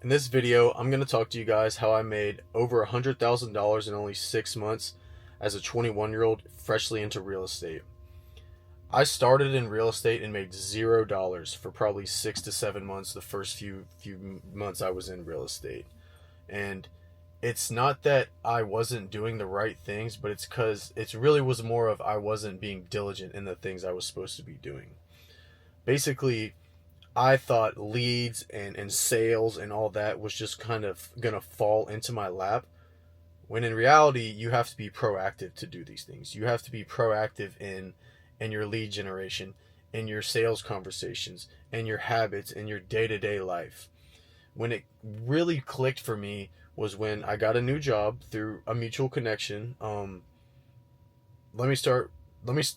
In this video, I'm going to talk to you guys how I made over $100,000 in only 6 months as a 21-year-old freshly into real estate. I started in real estate and made $0 for probably 6 to 7 months, the first few months I was in real estate. And it's not that I wasn't doing the right things, but it's because it really was more of I wasn't being diligent in the things I was supposed to be doing. Basically, I thought leads and sales and all that was just kind of going to fall into my lap. When in reality, you have to be proactive to do these things. You have to be proactive in your lead generation, in your sales conversations, in your habits, in your day-to-day life. When it really clicked for me was when I got a new job through a mutual connection. Let me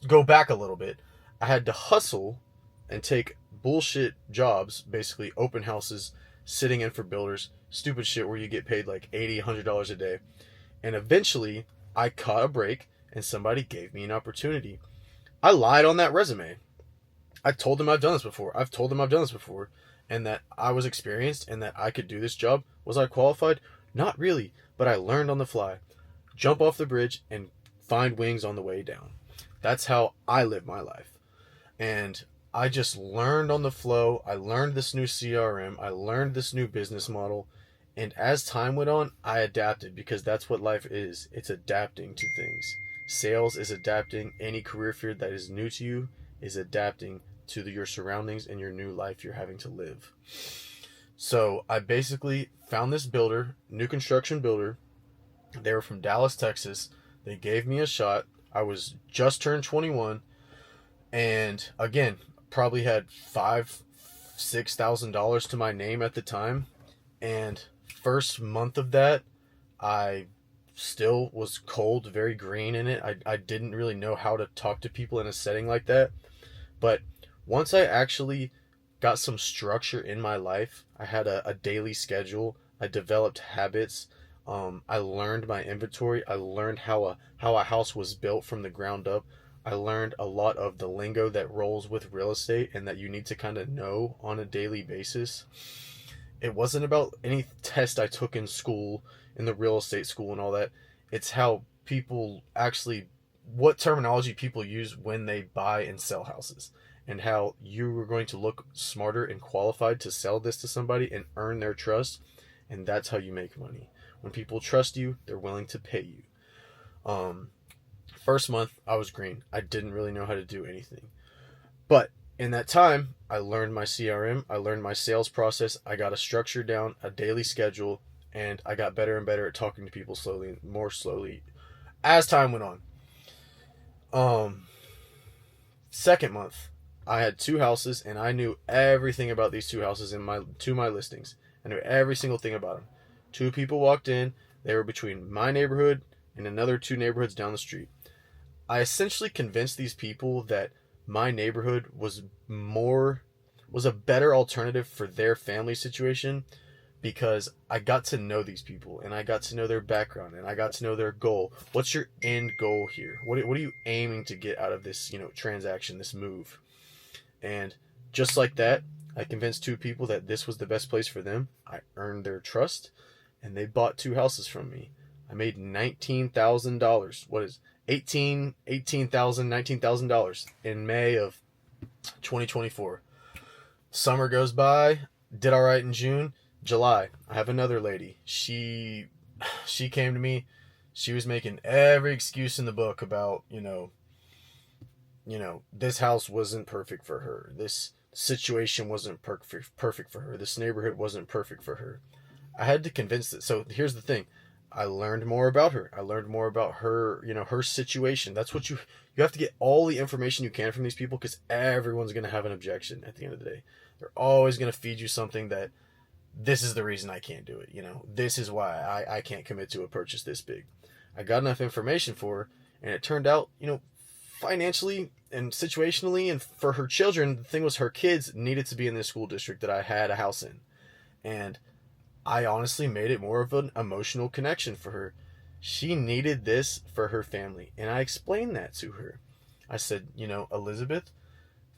go back a little bit. I had to hustle and take bullshit jobs, basically open houses, sitting in for builders, stupid shit where you get paid like $80, $100 a day. And eventually I caught a break and somebody gave me an opportunity. I lied on that resume. I told them I've done this before. I've told them I've done this before and that I was experienced and that I could do this job. Was I qualified? Not really, but I learned on the fly. Jump off the bridge and find wings on the way down. That's how I live my life. And I just learned on the flow. I learned this new CRM. I learned this new business model. And as time went on, I adapted because that's what life is. It's adapting to things. Sales is adapting. Any career field that is new to you is adapting to your surroundings and your new life you're having to live. So I basically found this builder, new construction builder. They were from Dallas, Texas. They gave me a shot. I was just turned 21. And again, probably had $5,000-$6,000 to my name at the time. And first month of that, I still was cold, very green in it. I didn't really know how to talk to people in a setting like that. But once I actually got some structure in my life, I had a daily schedule. I developed habits. I learned my inventory. I learned how a house was built from the ground up. I learned a lot of the lingo that rolls with real estate and that you need to kind of know on a daily basis. It wasn't about any test I took in school, in the real estate school and all that. It's how people actually, what terminology people use when they buy and sell houses, and how you are going to look smarter and qualified to sell this to somebody and earn their trust. And that's how you make money. When people trust you, they're willing to pay you. First month, I was green. I didn't really know how to do anything. But in that time, I learned my CRM. I learned my sales process. I got a structure down, a daily schedule, and I got better and better at talking to people slowly, more slowly, as time went on. Second month, I had two houses, and I knew everything about these two houses in my listings. I knew every single thing about them. Two people walked in. They were between my neighborhood and another two neighborhoods down the street. I essentially convinced these people that my neighborhood was a better alternative for their family situation because I got to know these people and I got to know their background and I got to know their goal. What's your end goal here? What are you aiming to get out of this, transaction, this move? And just like that, I convinced two people that this was the best place for them. I earned their trust and they bought two houses from me. I made $19,000. What is $19,000 in May of 2024. Summer goes by, did all right in June. July, I have another lady. She came to me. She was making every excuse in the book about, this house wasn't perfect for her. This situation wasn't perfect for her. This neighborhood wasn't perfect for her. I had to convince it. So here's the thing. I learned more about her. I learned more about her, her situation. That's what you have to get all the information you can from these people because everyone's going to have an objection at the end of the day. They're always going to feed you something that this is the reason I can't do it. This is why I can't commit to a purchase this big. I got enough information for her and it turned out, financially and situationally and for her children, the thing was her kids needed to be in this school district that I had a house in. And I honestly made it more of an emotional connection for her. She needed this for her family. And I explained that to her. I said, Elizabeth,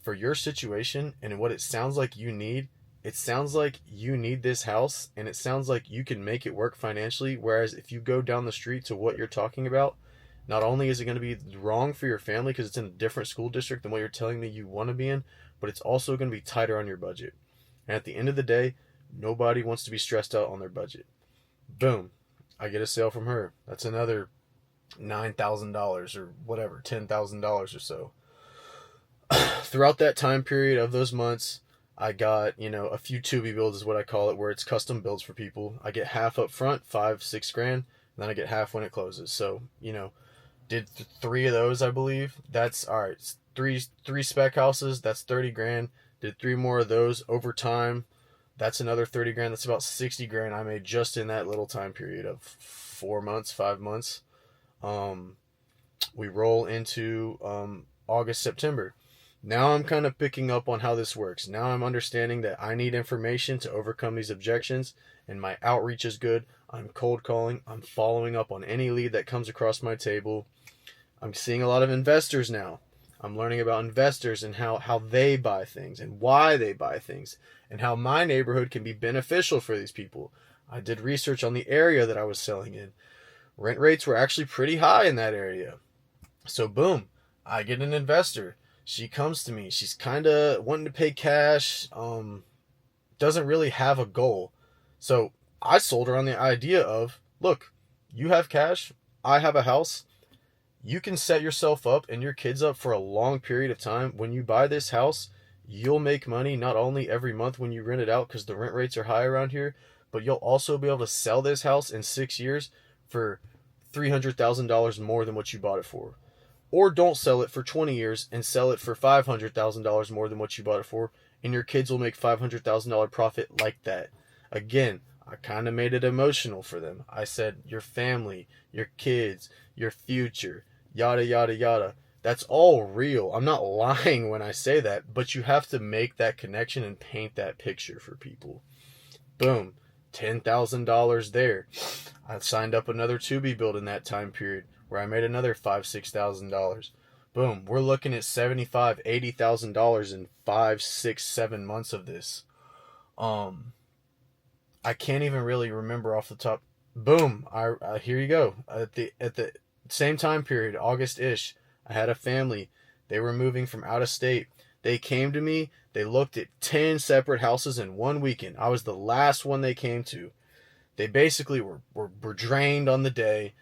for your situation and what it sounds like you need, it sounds like you need this house and it sounds like you can make it work financially. Whereas if you go down the street to what you're talking about, not only is it going to be wrong for your family because it's in a different school district than what you're telling me you want to be in, but it's also going to be tighter on your budget. And at the end of the day, nobody wants to be stressed out on their budget. Boom. I get a sale from her. That's another $9,000 or whatever, $10,000 or so. Throughout that time period of those months, I got, a few Tubi builds is what I call it, where it's custom builds for people. I get half up front, 5-6 grand, and then I get half when it closes. So, did three of those, I believe. That's all right. Three spec houses. That's 30 grand. Did three more of those over time. That's another 30 grand. That's about 60 grand I made just in that little time period of 4 months, 5 months. We roll into August, September. Now I'm kind of picking up on how this works. Now I'm understanding that I need information to overcome these objections, and my outreach is good. I'm cold calling. I'm following up on any lead that comes across my table. I'm seeing a lot of investors now. I'm learning about investors and how they buy things and why they buy things and how my neighborhood can be beneficial for these people. I did research on the area that I was selling in. Rent rates were actually pretty high in that area. So boom, I get an investor. She comes to me. She's kind of wanting to pay cash, doesn't really have a goal. So I sold her on the idea of, look, you have cash, I have a house. You can set yourself up and your kids up for a long period of time. When you buy this house, you'll make money not only every month when you rent it out because the rent rates are high around here, but you'll also be able to sell this house in 6 years for $300,000 more than what you bought it for. Or don't sell it for 20 years and sell it for $500,000 more than what you bought it for, and your kids will make $500,000 profit like that. Again, I kind of made it emotional for them. I said, your family, your kids, your future, yada, yada, yada. That's all real. I'm not lying when I say that, but you have to make that connection and paint that picture for people. Boom. $10,000 there. I signed up another Tubi build in that time period where I made another $5,000-$6,000. Boom, we're looking at $75,000-$80,000 in 5, 6, 7 months of this. I can't even really remember off the top. Boom, I here you go. At the same time period, August-ish, I had a family. They were moving from out of state. They came to me. They looked at 10 separate houses in one weekend. I was the last one they came to. They basically were drained on the day.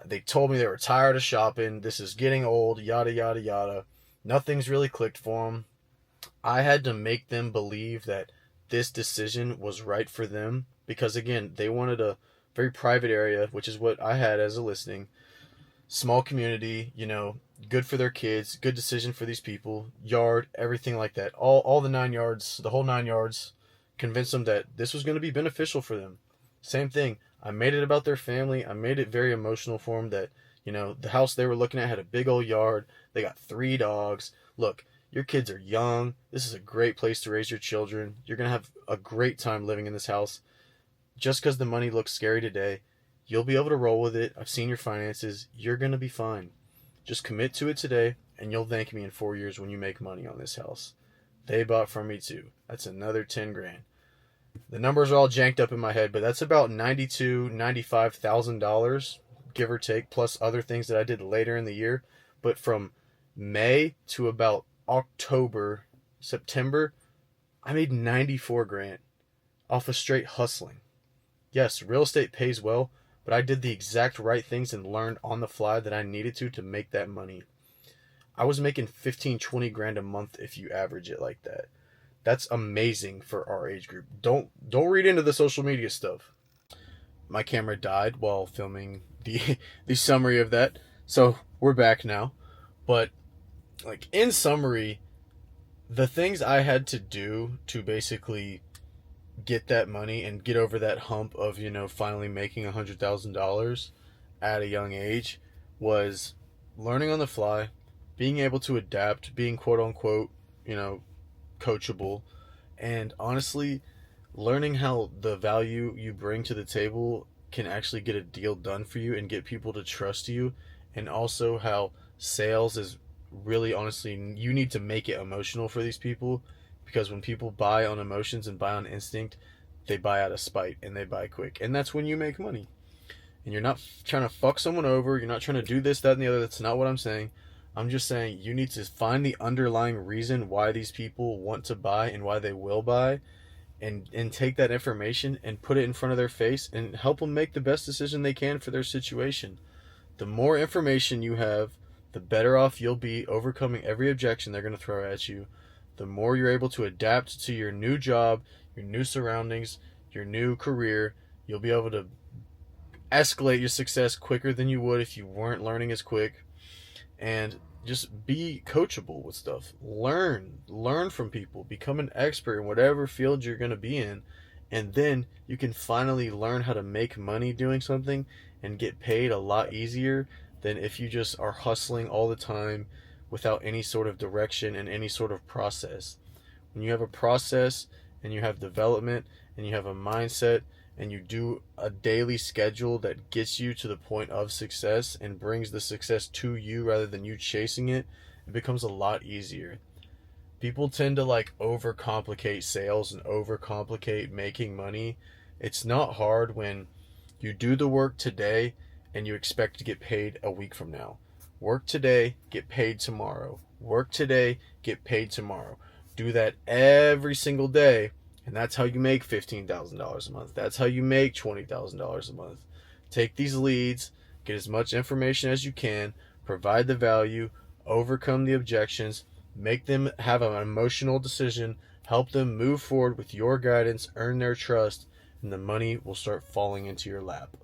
They told me they were tired of shopping. This is getting old, yada, yada, yada. Nothing's really clicked for them. I had to make them believe that this decision was right for them because, again, they wanted a very private area, which is what I had as a listing. Small community, good for their kids, good decision for these people, yard, everything like that. All the 9 yards, the whole 9 yards, convinced them that this was going to be beneficial for them. Same thing. I made it about their family. I made it very emotional for them that, the house they were looking at had a big old yard. They got 3 dogs. Look, your kids are young. This is a great place to raise your children. You're going to have a great time living in this house. Just because the money looks scary today, you'll be able to roll with it. I've seen your finances. You're going to be fine. Just commit to it today, and you'll thank me in 4 years when you make money on this house. They bought from me too. That's another 10 grand. The numbers are all janked up in my head, but that's about $92,000, $95,000, give or take, plus other things that I did later in the year. But from May to about October, September, I made 94 grand off of straight hustling. Yes, real estate pays well, but I did the exact right things and learned on the fly that I needed to make that money. I was making 15, 20 grand a month if you average it like that. That's amazing for our age group. Don't read into the social media stuff. My camera died while filming the summary of that. So we're back now. But in summary, the things I had to do to basically get that money and get over that hump of, finally making $100,000 at a young age was learning on the fly, being able to adapt, being quote unquote, coachable, and honestly learning how the value you bring to the table can actually get a deal done for you and get people to trust you, and also how sales is really, honestly, you need to make it emotional for these people. Because when people buy on emotions and buy on instinct, they buy out of spite and they buy quick. And that's when you make money. And you're not trying to fuck someone over. You're not trying to do this, that, and the other. That's not what I'm saying. I'm just saying you need to find the underlying reason why these people want to buy and why they will buy, and take that information and put it in front of their face and help them make the best decision they can for their situation. The more information you have, the better off you'll be overcoming every objection they're going to throw at you. The more you're able to adapt to your new job, your new surroundings, your new career, you'll be able to escalate your success quicker than you would if you weren't learning as quick. And just be coachable with stuff. Learn from people. Become an expert in whatever field you're going to be in. And then you can finally learn how to make money doing something and get paid a lot easier than if you just are hustling all the time without any sort of direction and any sort of process. When you have a process and you have development and you have a mindset and you do a daily schedule that gets you to the point of success and brings the success to you rather than you chasing it, it becomes a lot easier. People tend to overcomplicate sales and overcomplicate making money. It's not hard when you do the work today and you expect to get paid a week from now. Work today, get paid tomorrow. Work today, get paid tomorrow. Do that every single day, and that's how you make $15,000 a month. That's how you make $20,000 a month. Take these leads, get as much information as you can, provide the value, overcome the objections, make them have an emotional decision, help them move forward with your guidance, earn their trust, and the money will start falling into your lap.